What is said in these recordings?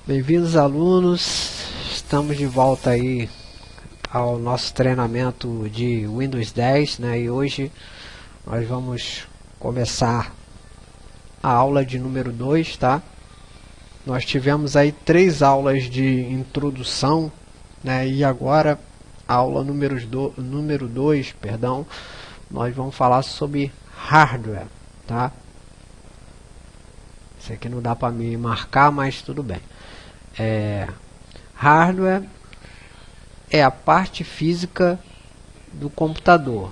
Bem-vindos, alunos. Estamos de volta aí ao nosso treinamento de Windows 10, né? E hoje nós vamos começar a aula de número 2, tá? Nós tivemos aí 3 aulas de introdução, né? E agora a aula número 2, perdão, nós vamos falar sobre hardware, tá? Isso aqui não dá para me marcar, mas tudo bem. Hardware é a parte física do computador,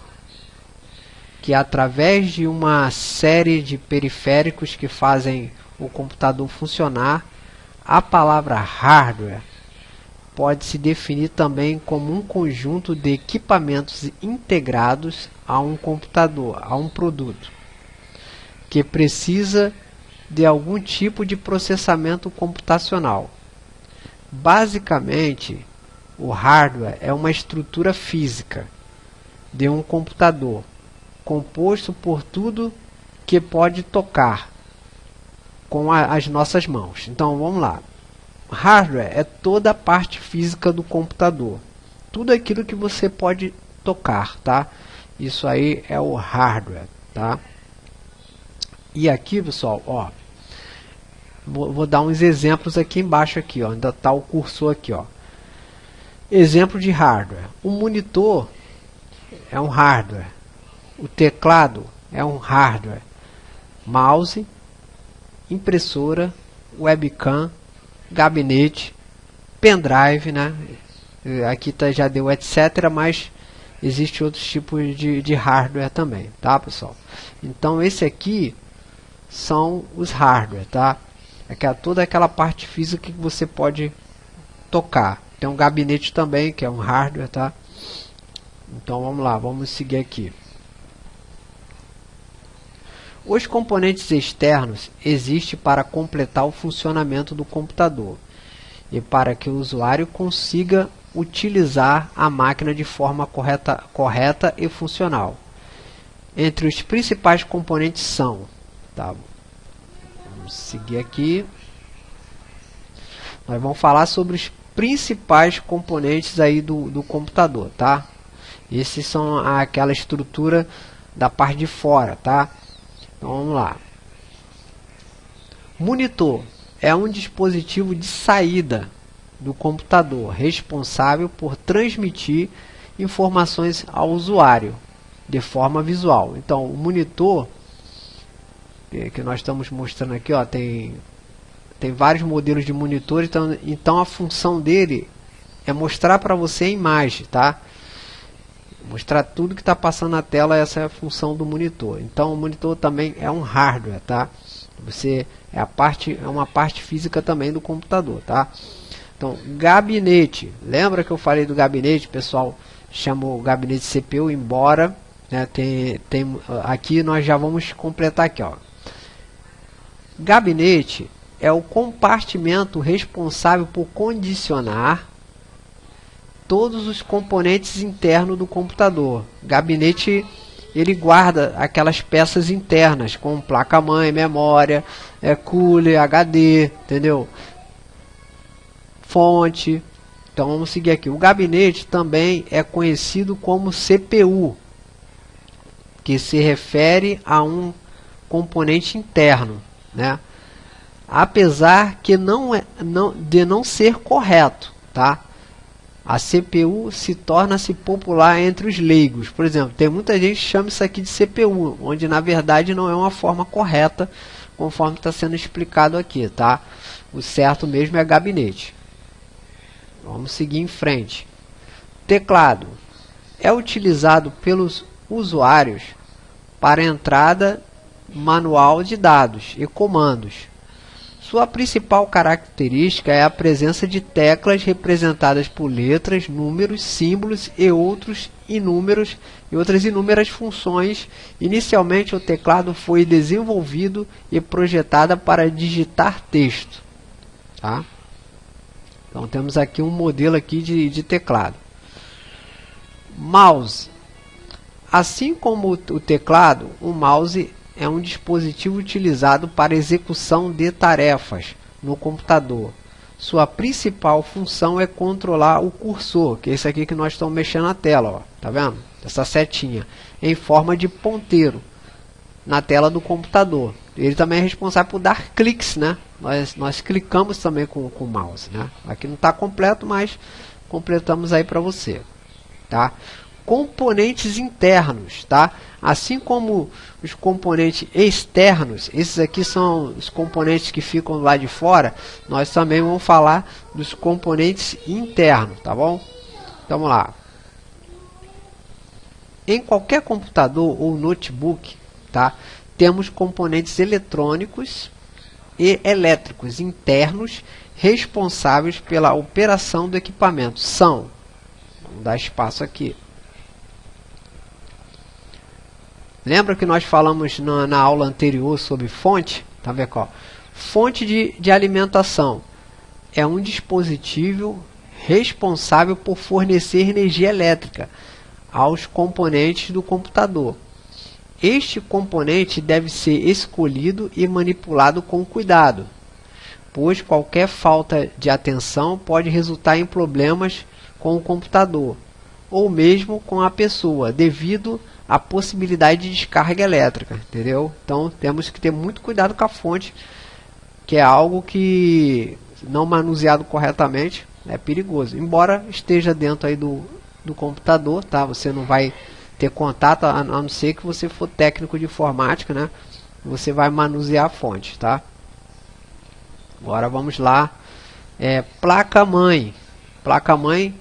que através de uma série de periféricos que fazem o computador funcionar, a palavra hardware pode se definir também como um conjunto de equipamentos integrados a um computador, a um produto, que precisa de algum tipo de processamento computacional. Basicamente, o hardware é uma estrutura física de um computador, composto por tudo que pode tocar com as nossas mãos. Então, vamos lá. Hardware é toda a parte física do computador. Tudo aquilo que você pode tocar, tá? Isso aí é o hardware, tá? E aqui, pessoal, ó, vou dar uns exemplos aqui embaixo aqui, ó, ainda tá o cursor aqui, ó. Exemplo de hardware. O monitor é um hardware. O teclado é um hardware. Mouse, impressora, webcam, gabinete, pendrive, né? Aqui já deu etc, mas existe outros tipos de hardware também, tá, pessoal? Então esse aqui são os hardware, tá? Toda aquela parte física que você pode tocar. Tem um gabinete também, que é um hardware, tá? Então vamos lá, vamos seguir aqui. Os componentes externos existem para completar o funcionamento do computador e para que o usuário consiga utilizar a máquina de forma correta e funcional. Entre os principais componentes são, tá? Vamos seguir aqui. Nós vamos falar sobre os principais componentes aí do computador, tá? Esses são aquela estrutura da parte de fora, tá? Então vamos lá. Monitor é um dispositivo de saída do computador responsável por transmitir informações ao usuário de forma visual. Então o monitor que nós estamos mostrando aqui, ó, tem vários modelos de monitor, então a função dele é mostrar para você a imagem, tá? Mostrar tudo que está passando na tela, essa é a função do monitor. Então o monitor também é um hardware, tá? É uma parte física também do computador, tá? Então, gabinete. Lembra que eu falei do gabinete? O pessoal chama o gabinete de CPU, embora, né, aqui nós já vamos completar aqui, ó. Gabinete é o compartimento responsável por condicionar todos os componentes internos do computador. Gabinete, ele guarda aquelas peças internas, como placa-mãe, memória, cooler, HD, entendeu? Fonte. Então vamos seguir aqui. O gabinete também é conhecido como CPU, que se refere a um componente interno, né? Apesar que de não ser correto, tá? A CPU torna-se popular entre os leigos. Por exemplo, tem muita gente que chama isso aqui de CPU, onde na verdade não é uma forma correta, conforme está sendo explicado aqui, tá? O certo mesmo é gabinete. Vamos seguir em frente. Teclado é utilizado pelos usuários para entrada manual de dados e comandos. Sua principal característica é a presença de teclas representadas por letras, números, símbolos e outras inúmeras funções. Inicialmente, o teclado foi desenvolvido e projetado para digitar texto, tá? Então temos aqui um modelo aqui de teclado. Mouse. Assim como o teclado, o mouse é um dispositivo utilizado para execução de tarefas no computador. sua principal função é controlar o cursor, que é esse aqui que nós estamos mexendo na tela, ó, tá vendo? Essa setinha, em forma de ponteiro na tela do computador. Ele também é responsável por dar cliques, né? Nós clicamos também com o mouse, né? Aqui não está completo, mas completamos aí para você, tá? Componentes internos, tá? Assim como os componentes externos, esses aqui são os componentes que ficam lá de fora, nós também vamos falar dos componentes internos, tá bom? Então, vamos lá. Em qualquer computador ou notebook, tá? Temos componentes eletrônicos e elétricos internos responsáveis pela operação do equipamento. São, vamos dar espaço aqui. Lembra que nós falamos na aula anterior sobre fonte? Tá vendo, ó? Fonte de alimentação é um dispositivo responsável por fornecer energia elétrica aos componentes do computador. Este componente deve ser escolhido e manipulado com cuidado, pois qualquer falta de atenção pode resultar em problemas com o computador, ou mesmo com a pessoa, devido à possibilidade de descarga elétrica, entendeu? Então temos que ter muito cuidado com a fonte, que é algo que, não manuseado corretamente, é perigoso. Embora esteja dentro aí do computador, tá? Você não vai ter contato, a não ser que você for técnico de informática, né? Você vai manusear a fonte, tá? Agora vamos lá. Placa-mãe. Placa-mãe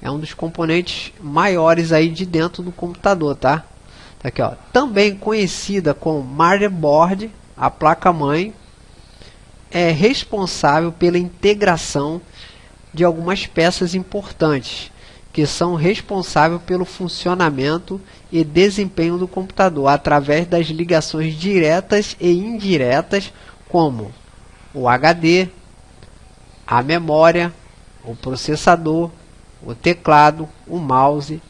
é um dos componentes maiores aí de dentro do computador, tá? Tá aqui, ó. Também conhecida como motherboard, a placa-mãe é responsável pela integração de algumas peças importantes, que são responsáveis pelo funcionamento e desempenho do computador, através das ligações diretas e indiretas, como o HD, a memória, o processador, o teclado, o mouse,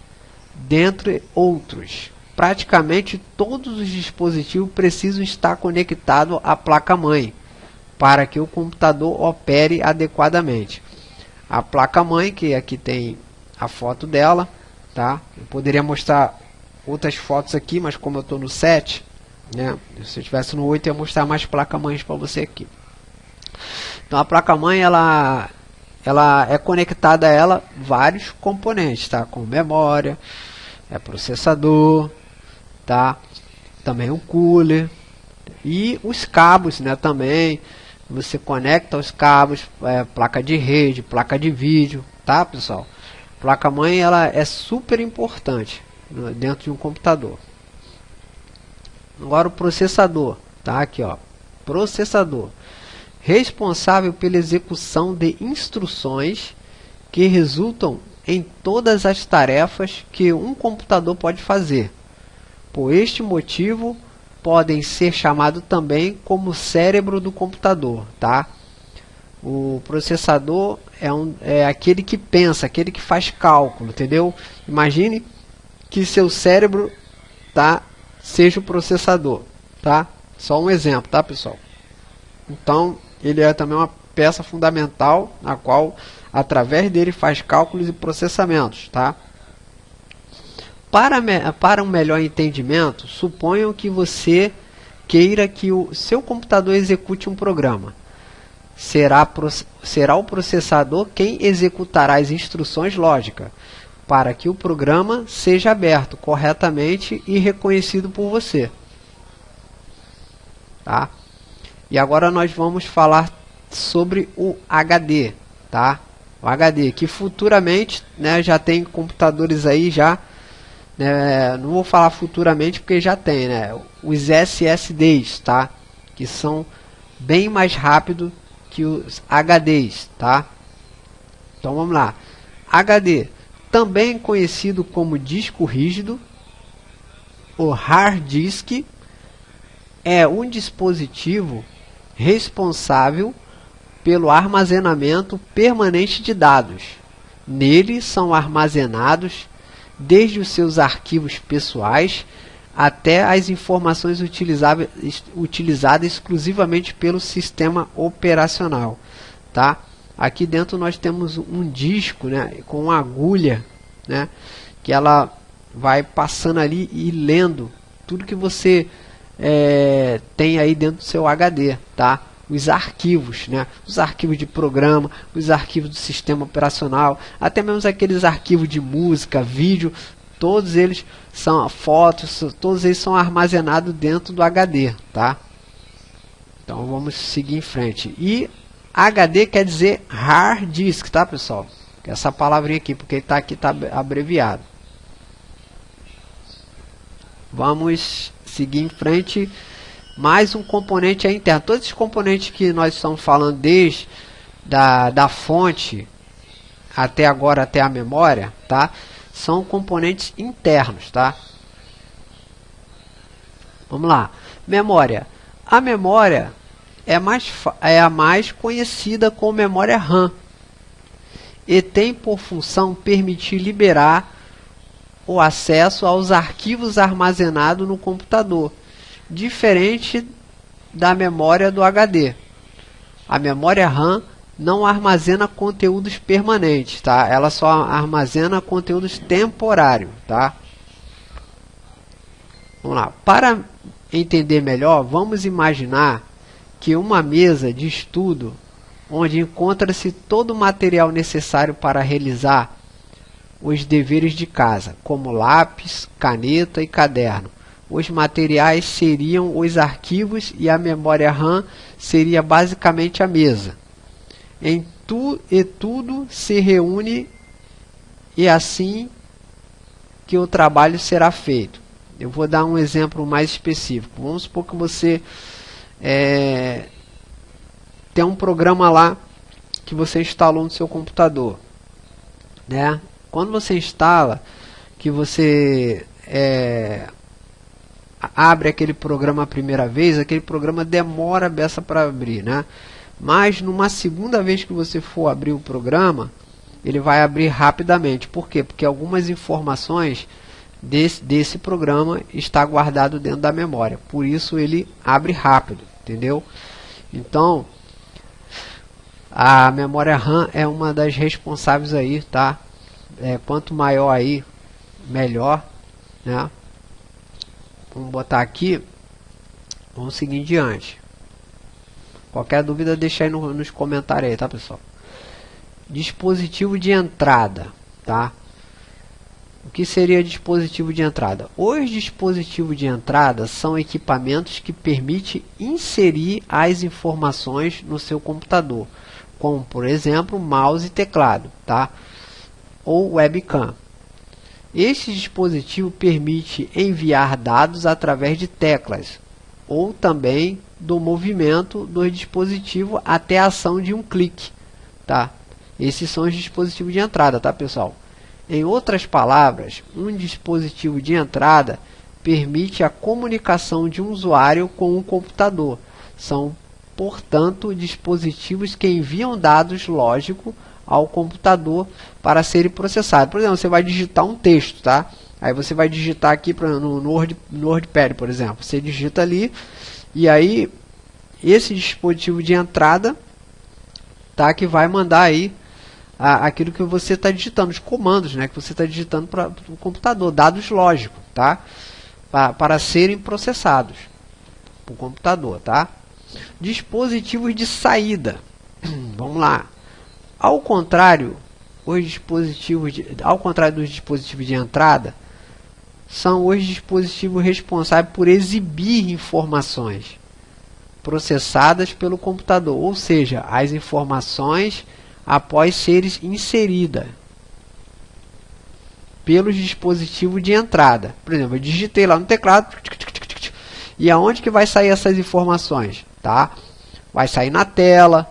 dentre outros. Praticamente todos os dispositivos precisam estar conectados à placa-mãe para que o computador opere adequadamente. A placa-mãe, que aqui tem a foto dela, tá? Eu poderia mostrar outras fotos aqui, mas como eu estou no 7, né? Se eu estivesse no 8, eu ia mostrar mais placa-mães para você aqui. Então a placa-mãe, ela é conectada a ela vários componentes, tá? Como memória, processador, tá? Também o cooler e os cabos, né? Também você conecta os cabos, placa de rede, placa de vídeo, tá, pessoal? Placa-mãe, ela é super importante dentro de um computador. Agora o processador, tá? Aqui, ó, processador, responsável pela execução de instruções que resultam em todas as tarefas que um computador pode fazer. Por este motivo, podem ser chamados também como cérebro do computador, tá? O processador é aquele que pensa, aquele que faz cálculo, entendeu? Imagine que seu cérebro, tá, seja o processador, tá? Só um exemplo, tá, pessoal? Então, ele é também uma peça fundamental, na qual, através dele, faz cálculos e processamentos, tá? Para um melhor entendimento, suponham que você queira que o seu computador execute um programa. Será o processador quem executará as instruções lógicas para que o programa seja aberto corretamente e reconhecido por você. Tá? E agora nós vamos falar sobre o HD. Tá? O HD, que futuramente, né, já tem computadores aí já. Não vou falar futuramente porque já tem, né, os SSDs, tá? Que são bem mais rápidos que os HDs, tá? Então vamos lá. HD, também conhecido como disco rígido, o hard disk, é um dispositivo responsável pelo armazenamento permanente de dados. Nele são armazenados desde os seus arquivos pessoais até as informações utilizadas exclusivamente pelo sistema operacional, tá? aqui dentro nós temos um disco, né, com uma agulha, né, que ela vai passando ali e lendo tudo que você tem aí dentro do seu HD, tá? Os arquivos, né? Os arquivos de programa, os arquivos do sistema operacional, até mesmo aqueles arquivos de música, vídeo, todos eles são fotos, todos eles são armazenados dentro do HD, tá? Então vamos seguir em frente. E HD quer dizer hard disk, tá, pessoal? Essa palavrinha aqui, porque está aqui, tá abreviado. Vamos seguir em frente. Mais um componente é interno. Todos os componentes que nós estamos falando, desde da fonte até agora, até a memória, tá? São componentes internos, tá? Vamos lá. Memória. A memória é a mais conhecida como memória RAM e tem por função permitir liberar o acesso aos arquivos armazenados no computador, diferente da memória do HD. A memória RAM não armazena conteúdos permanentes, tá? Ela só armazena conteúdos temporários, tá? Vamos lá. Para entender melhor, vamos imaginar que uma mesa de estudo onde encontra-se todo o material necessário para realizar os deveres de casa, como lápis, caneta e caderno. Os materiais seriam os arquivos e a memória RAM seria basicamente a mesa. Tudo se reúne e assim que o trabalho será feito. Eu vou dar um exemplo mais específico. Vamos supor que você tem um programa lá que você instalou no seu computador, né? Quando você instala, que você abre aquele programa a primeira vez, aquele programa demora a beça para abrir, né? Mas numa segunda vez que você for abrir o programa, ele vai abrir rapidamente. Por quê? Porque algumas informações desse programa está guardado dentro da memória. Por isso ele abre rápido, entendeu? Então, a memória RAM é uma das responsáveis aí, tá? Quanto maior aí, melhor, né? Vamos botar aqui. Vamos seguir em diante. Qualquer dúvida deixa aí nos comentários aí, tá, pessoal? Dispositivo de entrada, tá? O que seria dispositivo de entrada? Os dispositivos de entrada são equipamentos que permitem inserir as informações no seu computador, como por exemplo mouse e teclado, tá? Ou webcam. Este dispositivo permite enviar dados através de teclas ou também do movimento do dispositivo até a ação de um clique, tá? Esses são os dispositivos de entrada, tá, pessoal? Em outras palavras, um dispositivo de entrada permite a comunicação de um usuário com um computador. São, portanto, dispositivos que enviam dados lógicos ao computador para serem processados. Por exemplo, você vai digitar um texto, tá? Aí você vai digitar aqui no WordPad, por exemplo. Você digita ali e aí esse dispositivo de entrada, tá, que vai mandar aí aquilo que você está digitando, os comandos, né, que você está digitando para o computador, dados lógicos, tá? Para serem processados para o computador, tá? Dispositivos de saída. Vamos lá. Ao contrário dos dispositivos de entrada, são os dispositivos responsáveis por exibir informações processadas pelo computador, ou seja, as informações após serem inseridas pelos dispositivos de entrada. Por exemplo, eu digitei lá no teclado e aonde que vai sair essas informações? Tá? Vai sair na tela,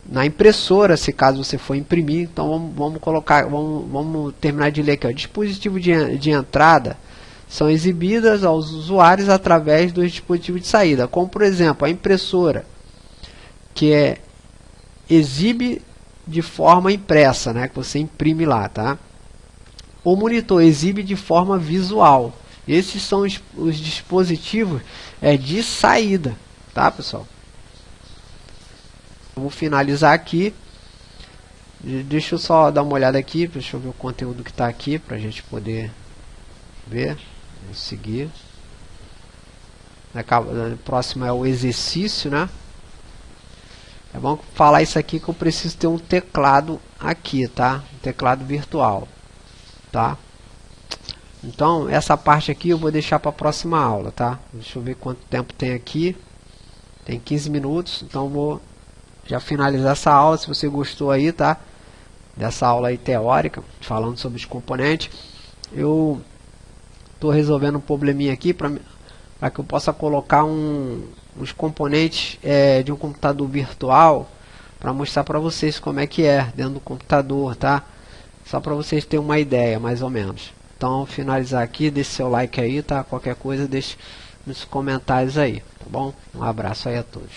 na impressora, se caso você for imprimir. Então vamos terminar de ler aqui. Ó. Dispositivo de entrada são exibidas aos usuários através dos dispositivos de saída, como por exemplo a impressora, que exibe de forma impressa, né, que você imprime lá, tá? O monitor exibe de forma visual. Esses são os dispositivos de saída, tá, pessoal? Eu vou finalizar aqui. Deixa eu só dar uma olhada aqui, deixa eu ver o conteúdo que está aqui para a gente poder ver. Vou seguir. O próximo é o exercício, né? É bom falar isso aqui que eu preciso ter um teclado aqui, tá? Um teclado virtual, tá? Então, essa parte aqui eu vou deixar para a próxima aula, tá? Deixa eu ver quanto tempo tem aqui. Tem 15 minutos, então vou já finalizar essa aula. Se você gostou aí, tá? Dessa aula aí teórica, falando sobre os componentes. Eu estou resolvendo um probleminha aqui para que eu possa colocar os componentes de um computador virtual para mostrar para vocês como é que é dentro do computador, tá? Só para vocês terem uma ideia, mais ou menos. Então, finalizar aqui, deixe seu like aí, tá? Qualquer coisa, deixe nos comentários aí, tá bom? Um abraço aí a todos.